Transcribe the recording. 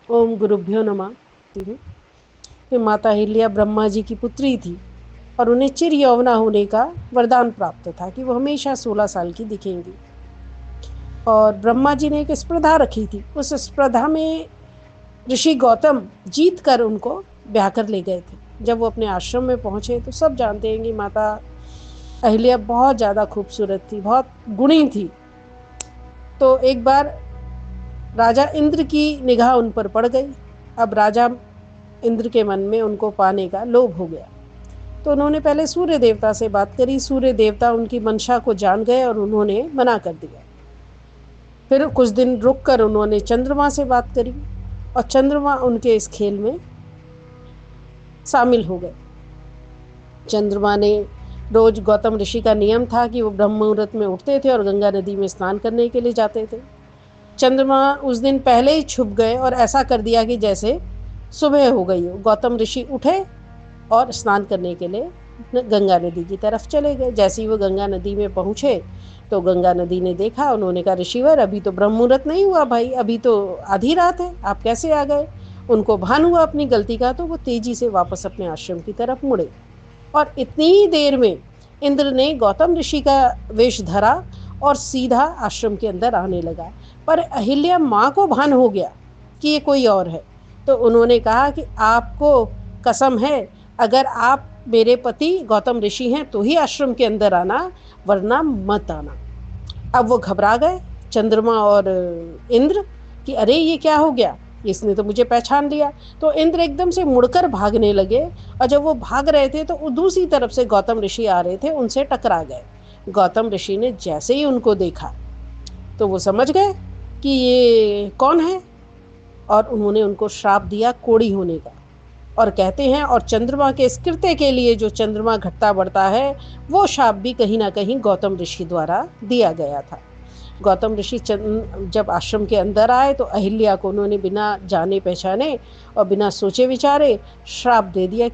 ओम गुरुभ्यो नमः। कि माता अहिल्या ब्रह्मा जी की पुत्री थी और उन्हें चिर यौवना होने का वरदान प्राप्त था कि वो हमेशा 16 साल की दिखेंगी। और ब्रह्मा जी ने एक स्पर्धा रखी थी। उस स्पर्धा में ऋषि गौतम जीत कर उनको ब्याह कर ले गए थे। जब वो अपने आश्रम में पहुंचे तो सब जानते हैं कि माता अहिल्या बहुत ज्यादा खूबसूरत थी, बहुत गुणी थी। तो एक बार राजा इंद्र की निगाह उन पर पड़ गई। अब राजा इंद्र के मन में उनको पाने का लोभ हो गया, तो उन्होंने पहले सूर्य देवता से बात करी। सूर्य देवता उनकी मंशा को जान गए और उन्होंने मना कर दिया। फिर कुछ दिन रुक कर उन्होंने चंद्रमा से बात करी और चंद्रमा उनके इस खेल में शामिल हो गए। चंद्रमा ने रोज, गौतम ऋषि का नियम था कि वो ब्रह्म मुहूर्त में उठते थे और गंगा नदी में स्नान करने के लिए जाते थे। चंद्रमा उस दिन पहले ही छुप गए और ऐसा कर दिया कि जैसे सुबह हो गई हो। गौतम ऋषि उठे और स्नान करने के लिए गंगा नदी की तरफ चले गए। जैसे ही वो गंगा नदी में पहुंचे तो गंगा नदी ने देखा। उन्होंने कहा, ऋषिवर, अभी तो ब्रह्म मुहूर्त नहीं हुआ भाई, अभी तो आधी रात है, आप कैसे आ गए? उनको भान हुआ अपनी गलती का, तो वो तेजी से वापस अपने आश्रम की तरफ मुड़े। और इतनी ही देर में इंद्र ने गौतम ऋषि का वेश धरा और सीधा आश्रम के अंदर आने लगा। पर अहिल्या माँ को भान हो गया कि ये कोई और है। तो उन्होंने कहा कि आपको कसम है, अगर आप मेरे पति गौतम ऋषि हैं तो ही आश्रम के अंदर आना, वरना मत आना। अब वो घबरा गए, चंद्रमा और इंद्र, कि अरे ये क्या हो गया, इसने तो मुझे पहचान लिया। तो इंद्र एकदम से मुड़कर भागने लगे और जब वो भाग रहे थे तो दूसरी तरफ से गौतम ऋषि आ रहे थे, उनसे टकरा गए। गौतम ऋषि ने जैसे ही उनको देखा तो वो समझ गए कि ये कौन है और उन्होंने उनको श्राप दिया कोढ़ी होने का। और कहते हैं, और चंद्रमा के इस कृत्य के लिए जो चंद्रमा घटता बढ़ता है, वो शाप भी कहीं ना कहीं गौतम ऋषि द्वारा दिया गया था। गौतम ऋषि जब आश्रम के अंदर आए तो अहिल्या को उन्होंने बिना जाने पहचाने और बिना सोचे विचारे श्राप दे दिया कि